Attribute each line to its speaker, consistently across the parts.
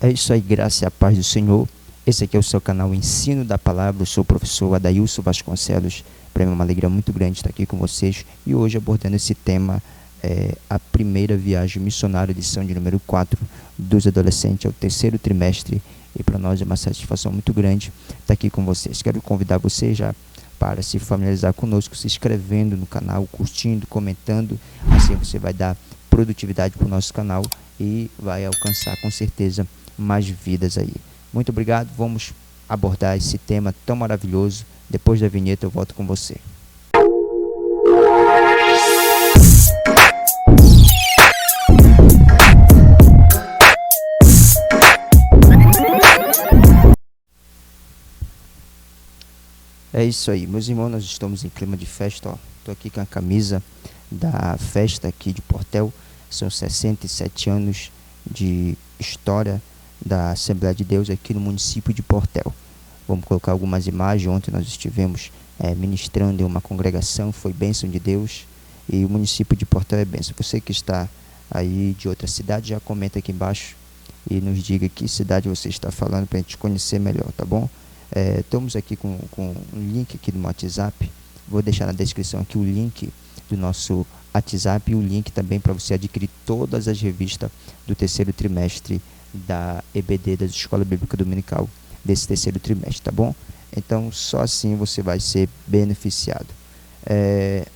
Speaker 1: É isso aí, graça e a paz do Senhor. Esse aqui é o seu canal Ensino da Palavra. Eu sou o professor Adailson Vasconcelos. Para mim é uma alegria muito grande estar aqui com vocês. E hoje abordando esse tema, a primeira viagem missionária, lição de número 4, dos adolescentes ao terceiro trimestre. E para nós é uma satisfação muito grande estar aqui com vocês. Quero convidar você já para se familiarizar conosco, se inscrevendo no canal, curtindo, comentando. Assim você vai dar produtividade para o nosso canal e vai alcançar com certeza mais vidas aí. Muito obrigado, vamos abordar esse tema tão maravilhoso. Depois da vinheta eu volto com você. É isso aí, meus irmãos, nós estamos em clima de festa, ó. Tô aqui com a camisa da festa aqui de Portel. São 67 anos de história da Assembleia de Deus aqui no município de Portel. Vamos colocar algumas imagens. Ontem nós estivemos ministrando em uma congregação, foi bênção de Deus, e o município de Portel é bênção. Você que está aí de outra cidade, já comenta aqui embaixo e nos diga que cidade você está falando para a gente conhecer melhor, tá bom? Estamos aqui com um link aqui do WhatsApp. Vou deixar na descrição aqui o link do nosso WhatsApp e o link também para você adquirir todas as revistas do terceiro trimestre da EBD, da Escola Bíblica Dominical, desse terceiro trimestre, tá bom? Então só assim você vai ser beneficiado.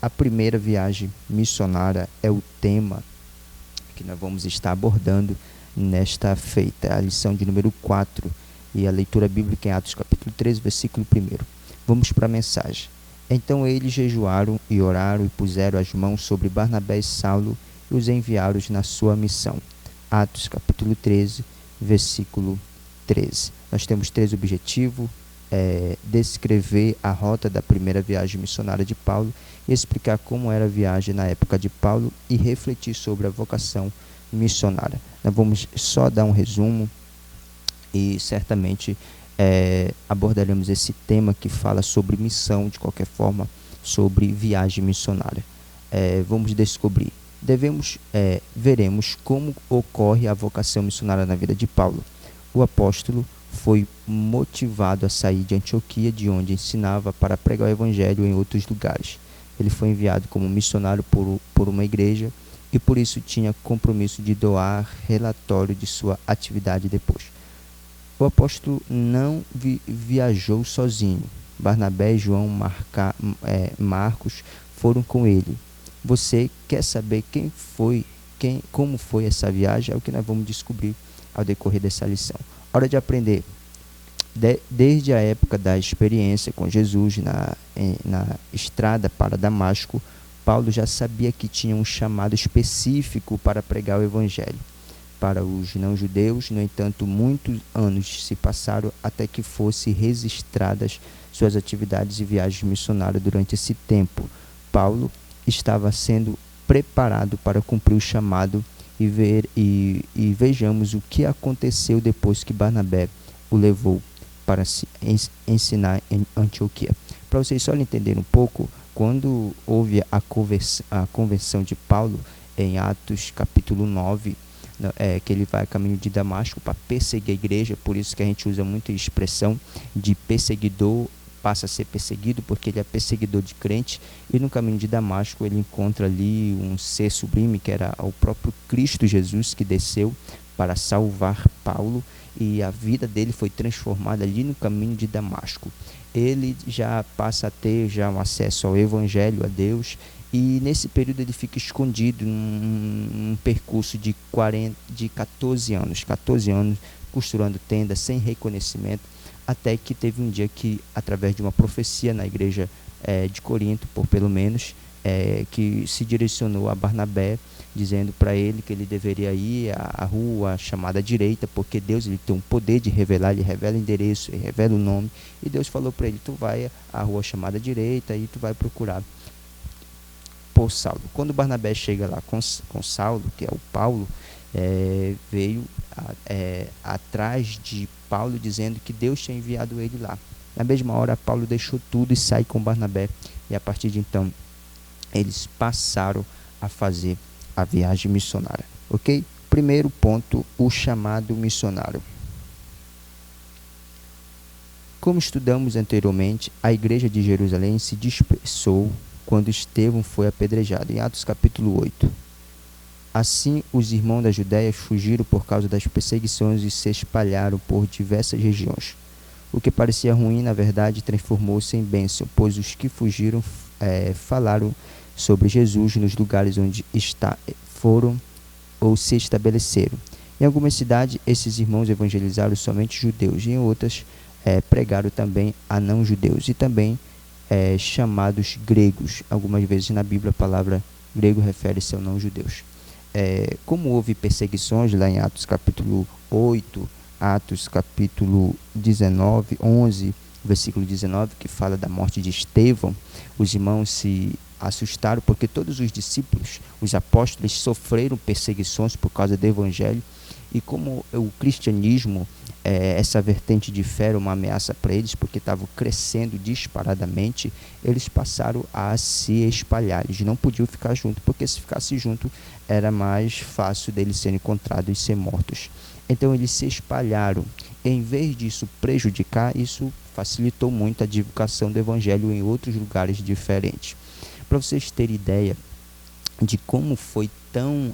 Speaker 1: A primeira viagem missionária é o tema que nós vamos estar abordando nesta feita, a lição de número 4 e a leitura bíblica em Atos capítulo 13, versículo 1. Vamos para a mensagem. Então eles jejuaram e oraram e puseram as mãos sobre Barnabé e Saulo e os enviaram na sua missão. Atos capítulo 13, versículo 13. Nós temos 3 objetivos: descrever a rota da primeira viagem missionária de Paulo, explicar como era a viagem na época de Paulo e refletir sobre a vocação missionária. Nós vamos só dar um resumo e certamente abordaremos esse tema que fala sobre missão, de qualquer forma, sobre viagem missionária. Vamos descobrir. Veremos como ocorre a vocação missionária na vida de Paulo. O apóstolo foi motivado a sair de Antioquia, de onde ensinava, para pregar o evangelho em outros lugares. Ele foi enviado como missionário por uma igreja e por isso tinha compromisso de doar relatório de sua atividade depois. O apóstolo não viajou sozinho. Barnabé, João, Marcos foram com ele. Você quer saber como foi essa viagem? É o que nós vamos descobrir ao decorrer dessa lição. Hora de aprender. Desde a época da experiência com Jesus na estrada para Damasco, Paulo já sabia que tinha um chamado específico para pregar o evangelho para os não-judeus. No entanto, muitos anos se passaram até que fossem registradas suas atividades e viagens missionárias. Durante esse tempo, Paulo estava sendo preparado para cumprir o chamado e vejamos o que aconteceu depois que Barnabé o levou para se ensinar em Antioquia. Para vocês só entenderem um pouco, quando houve a conversão de Paulo em Atos capítulo 9, que ele vai a caminho de Damasco para perseguir a igreja. Por isso que a gente usa muito a expressão de perseguidor passa a ser perseguido, porque ele é perseguidor de crente. E no caminho de Damasco ele encontra ali um ser sublime, que era o próprio Cristo Jesus, que desceu para salvar Paulo, e a vida dele foi transformada ali no caminho de Damasco. Ele já passa a ter um acesso ao evangelho, a Deus, e nesse período ele fica escondido num percurso de 14 anos, costurando tendas sem reconhecimento, até que teve um dia que, através de uma profecia na igreja de Corinto, por pelo menos, que se direcionou a Barnabé, dizendo para ele que ele deveria ir à rua chamada direita, porque Deus ele tem um poder de revelar, ele revela o endereço, ele revela o nome, e Deus falou para ele: tu vai à rua chamada direita e tu vai procurar por Saulo. Quando Barnabé chega lá com Saulo, que é o Paulo, veio atrás de Paulo, dizendo que Deus tinha enviado ele lá. Na mesma hora, Paulo deixou tudo e sai com Barnabé, e a partir de então eles passaram a fazer a viagem missionária, ok? Primeiro ponto, o chamado missionário. Como estudamos anteriormente, a igreja de Jerusalém se dispersou quando Estevão foi apedrejado, em Atos capítulo 8. Assim, os irmãos da Judéia fugiram por causa das perseguições e se espalharam por diversas regiões. O que parecia ruim, na verdade, transformou-se em bênção, pois os que fugiram falaram sobre Jesus nos lugares onde foram ou se estabeleceram. Em algumas cidades, esses irmãos evangelizaram somente judeus, e em outras pregaram também a não-judeus e também chamados gregos. Algumas vezes na Bíblia a palavra grego refere-se aos não-judeus. Como houve perseguições lá em Atos capítulo 8, Atos capítulo 19, 11, versículo 19, que fala da morte de Estevão, os irmãos se assustaram porque todos os discípulos, os apóstolos, sofreram perseguições por causa do evangelho, e como o cristianismo, essa vertente de fé era uma ameaça para eles, porque estavam crescendo disparadamente, eles passaram a se espalhar. Eles não podiam ficar juntos, porque se ficasse junto era mais fácil deles serem encontrados e ser mortos. Então eles se espalharam. Em vez disso prejudicar, isso facilitou muito a divulgação do evangelho em outros lugares diferentes. Para vocês terem ideia de como foi tão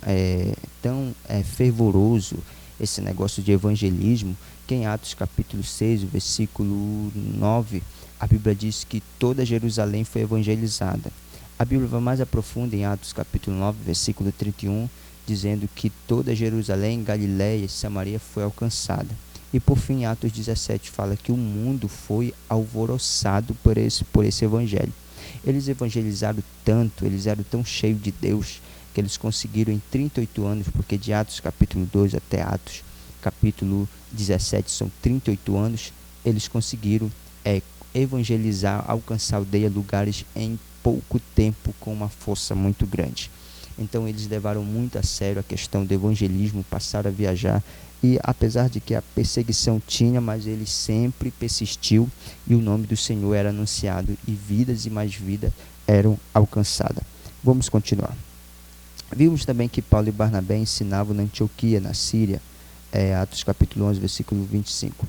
Speaker 1: fervoroso esse negócio de evangelismo, que em Atos capítulo 6, versículo 9, a Bíblia diz que toda Jerusalém foi evangelizada. A Bíblia vai mais aprofunda em Atos capítulo 9, versículo 31, dizendo que toda Jerusalém, Galiléia e Samaria foi alcançada. E por fim, em Atos 17, fala que o mundo foi alvoroçado por esse evangelho. Eles evangelizaram tanto, eles eram tão cheios de Deus, que eles conseguiram em 38 anos, porque de Atos capítulo 2 até Atos capítulo 17 são 38 anos, eles conseguiram evangelizar, alcançar aldeia, lugares em pouco tempo, com uma força muito grande. Então eles levaram muito a sério a questão do evangelismo, passaram a viajar, e apesar de que a perseguição tinha, mas ele sempre persistiu, e o nome do Senhor era anunciado, e vidas e mais vidas eram alcançadas. Vamos continuar. Vimos também que Paulo e Barnabé ensinavam na Antioquia, na Síria, Atos capítulo 11, versículo 25.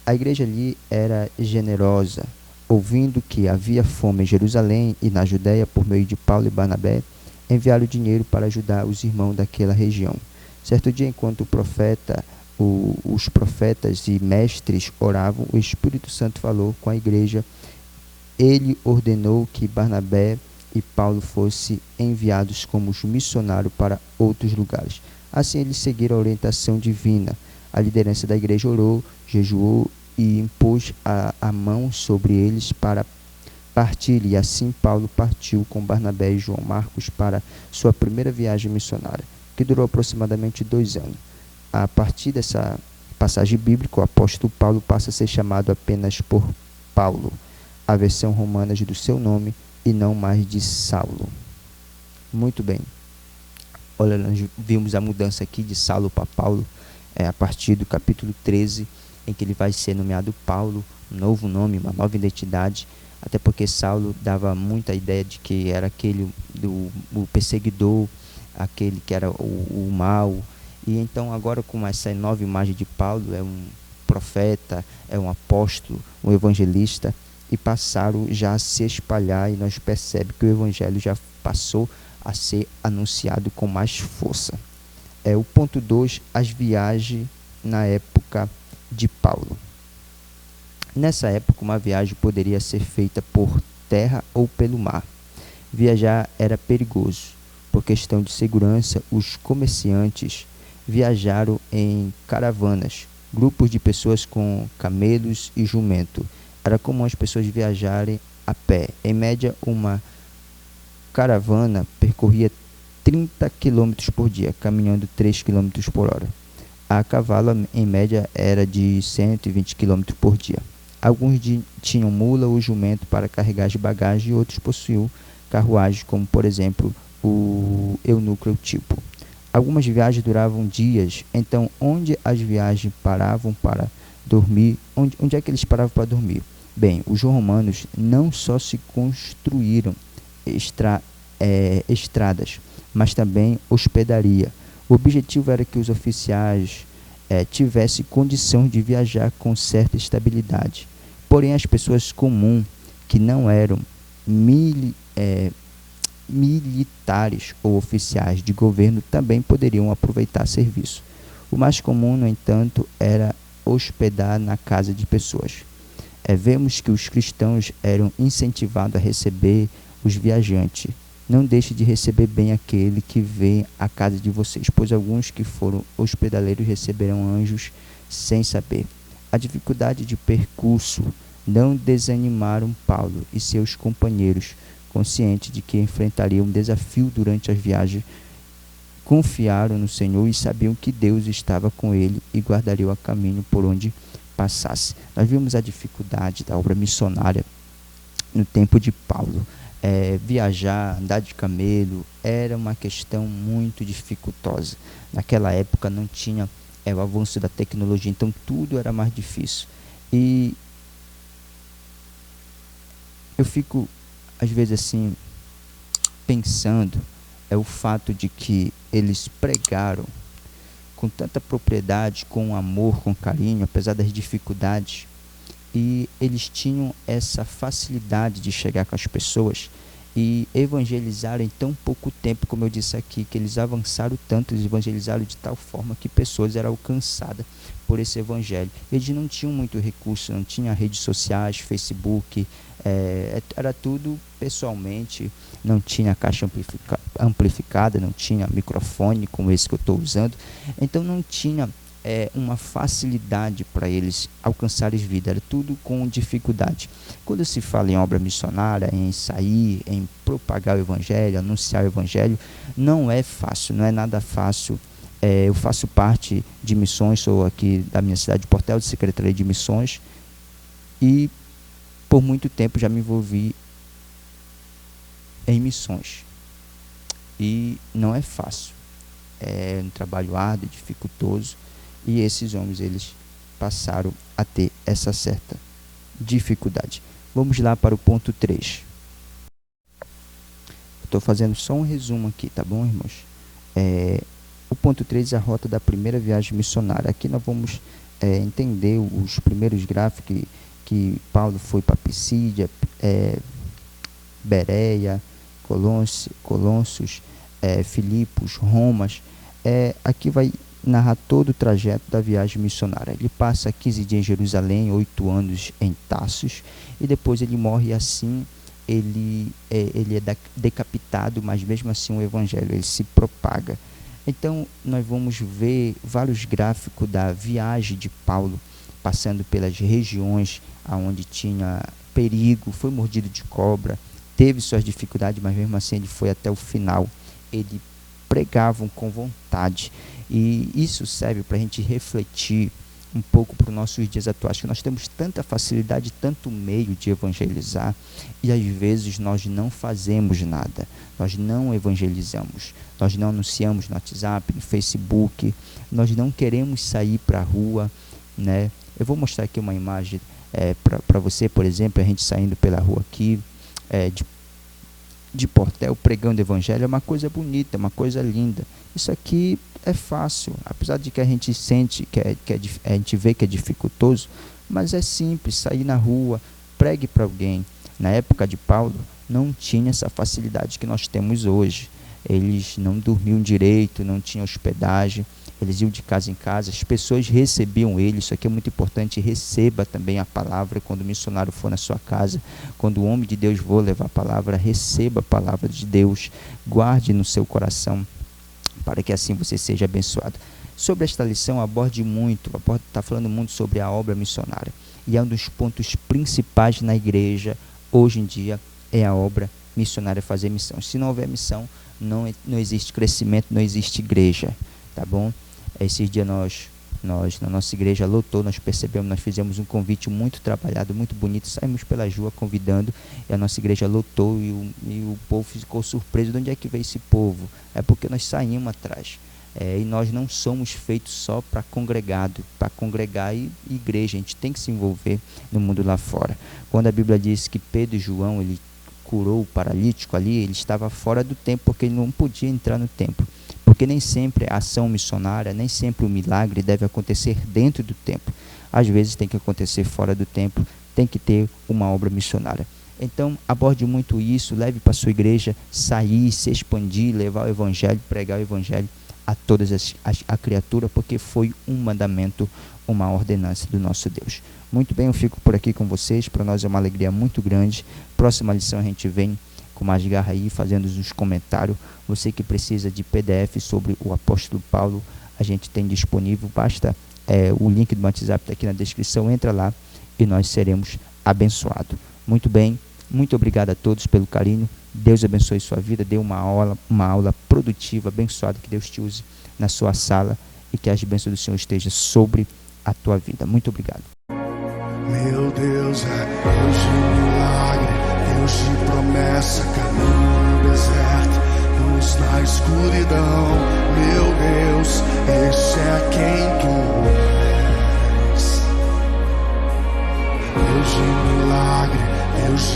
Speaker 1: A igreja ali era generosa, ouvindo que havia fome em Jerusalém e na Judéia, por meio de Paulo e Barnabé, enviaram dinheiro para ajudar os irmãos daquela região. Certo dia, enquanto os profetas e mestres oravam, o Espírito Santo falou com a igreja. Ele ordenou que Barnabé e Paulo fossem enviados como missionários para outros lugares. Assim, eles seguiram a orientação divina. A liderança da igreja orou, jejuou e impôs a mão sobre eles para partir. E assim Paulo partiu com Barnabé e João Marcos para sua primeira viagem missionária, que durou aproximadamente 2 anos. A partir dessa passagem bíblica, o apóstolo Paulo passa a ser chamado apenas por Paulo, a versão romana do seu nome, e não mais de Saulo. Muito bem. Olha, nós vimos a mudança aqui de Saulo para Paulo, a partir do capítulo 13, em que ele vai ser nomeado Paulo, um novo nome, uma nova identidade, até porque Saulo dava muita ideia de que era aquele o perseguidor, aquele que era o mal. E então agora, com essa nova imagem de Paulo, é um profeta, é um apóstolo, um evangelista, e passaram já a se espalhar, e nós percebemos que o evangelho já passou a ser anunciado com mais força. O ponto 2, as viagens na época de Paulo. Nessa época, uma viagem poderia ser feita por terra ou pelo mar. Viajar era perigoso. Por questão de segurança, os comerciantes viajaram em caravanas, grupos de pessoas com camelos e jumento. Era comum as pessoas viajarem a pé. Em média, uma caravana percorria 30 km por dia, caminhando 3 km por hora. A cavalo, em média, era de 120 km por dia. Alguns tinham mula ou jumento para carregar as bagagens, e outros possuíam carruagens, como, por exemplo, o eunuco tipo. Algumas viagens duravam dias. Então, onde as viagens paravam para dormir? Onde é que eles paravam para dormir? Bem, os romanos não só se construíram estradas, mas também hospedaria. O objetivo era que os oficiais tivessem condição de viajar com certa estabilidade. Porém, as pessoas comuns, que não eram militares ou oficiais de governo, também poderiam aproveitar serviço. O mais comum, no entanto, era hospedar na casa de pessoas. Vemos que os cristãos eram incentivados a receber os viajantes. Não deixe de receber bem aquele que vem à casa de vocês, pois alguns que foram hospedaleiros receberão anjos sem saber. A dificuldade de percurso não desanimaram Paulo e seus companheiros, conscientes de que enfrentariam um desafio durante as viagens. Confiaram no Senhor e sabiam que Deus estava com ele e guardaria o caminho por onde passasse. Nós vimos a dificuldade da obra missionária no tempo de Paulo. Viajar, andar de camelo, era uma questão muito dificultosa. Naquela época não tinha o avanço da tecnologia, então tudo era mais difícil. E eu fico, às vezes, assim, pensando, o fato de que eles pregaram com tanta propriedade, com amor, com carinho, apesar das dificuldades, e eles tinham essa facilidade de chegar com as pessoas e evangelizaram em tão pouco tempo, como eu disse aqui, que eles avançaram tanto, eles evangelizaram de tal forma que pessoas eram alcançadas por esse evangelho. Eles não tinham muito recurso, não tinha redes sociais, Facebook, era tudo pessoalmente, não tinha caixa amplificada, não tinha microfone como esse que eu estou usando, então não tinha uma facilidade para eles alcançarem vida, era tudo com dificuldade. Quando se fala em obra missionária, em sair, em propagar o evangelho, anunciar o evangelho, não é fácil, não é nada fácil. Eu faço parte de missões, sou aqui da minha cidade de Portel, de Secretaria de Missões, e por muito tempo já me envolvi em missões, e não é fácil, é um trabalho árduo, dificultoso. E esses homens, eles passaram a ter essa certa dificuldade. Vamos lá para o ponto 3. Estou fazendo só um resumo aqui, tá bom, irmãos? O ponto 3 é a rota da primeira viagem missionária. Aqui nós vamos entender os primeiros gráficos que Paulo foi para Pisídia, Bereia, Colossos, Filipos, Romas. Aqui vai narra todo o trajeto da viagem missionária. Ele passa 15 dias em Jerusalém, 8 anos em Tarsus, e depois ele morre. Assim ele é decapitado, mas mesmo assim o evangelho ele se propaga. Então nós vamos ver vários gráficos da viagem de Paulo, passando pelas regiões onde tinha perigo, foi mordido de cobra, teve suas dificuldades, mas mesmo assim ele foi até o final. Ele pregavam com vontade, e isso serve para a gente refletir um pouco para os nossos dias atuais, que nós temos tanta facilidade, tanto meio de evangelizar, e às vezes nós não fazemos nada, nós não evangelizamos, nós não anunciamos no WhatsApp, no Facebook, nós não queremos sair para a rua, né? Eu vou mostrar aqui uma imagem para você, por exemplo, a gente saindo pela rua aqui, de Portel, pregando o evangelho, é uma coisa bonita, é uma coisa linda. Isso aqui é fácil, apesar de que a gente sente a gente vê que é dificultoso, mas é simples. Sair na rua, pregue para alguém. Na época de Paulo não tinha essa facilidade que nós temos hoje. Eles não dormiam direito, não tinham hospedagem, eles iam de casa em casa, as pessoas recebiam ele. Isso aqui é muito importante, receba também a palavra quando o missionário for na sua casa, quando o homem de Deus for levar a palavra, receba a palavra de Deus, guarde no seu coração, para que assim você seja abençoado. Sobre esta lição, está falando muito sobre a obra missionária, e é um dos pontos principais na igreja, hoje em dia, é a obra missionária, fazer missão. Se não houver missão, não existe crescimento, não existe igreja, tá bom? Esses dias nós na nossa igreja lotou, nós percebemos, nós fizemos um convite muito trabalhado, muito bonito, saímos pela rua convidando, e a nossa igreja lotou, e o povo ficou surpreso. De onde é que veio esse povo? É porque nós saímos atrás, e nós não somos feitos só para congregar e igreja, a gente tem que se envolver no mundo lá fora. Quando a Bíblia diz que Pedro e João, ele curou o paralítico ali, ele estava fora do templo, porque ele não podia entrar no templo, porque nem sempre a ação missionária, nem sempre o milagre deve acontecer dentro do templo. Às vezes tem que acontecer fora do templo, tem que ter uma obra missionária. Então, aborde muito isso, leve para a sua igreja, sair, se expandir, levar o evangelho, pregar o evangelho a todas a criatura, porque foi um mandamento, uma ordenança do nosso Deus. Muito bem, eu fico por aqui com vocês, para nós é uma alegria muito grande. Próxima lição a gente vem com mais garra aí, fazendo os comentários. Você que precisa de PDF sobre o apóstolo Paulo, a gente tem disponível, basta o link do WhatsApp está aqui na descrição, entra lá e nós seremos abençoados. Muito bem, muito obrigado a todos pelo carinho. Deus abençoe sua vida, dê uma aula produtiva, abençoada, que Deus te use na sua sala e que as bênçãos do Senhor estejam sobre a tua vida. Muito obrigado.
Speaker 2: Meu Deus é Deus de milagre, Deus de promessa, caminho no deserto, luz na escuridão. Meu Deus, esse é quem tu és. Deus de milagre, Deus de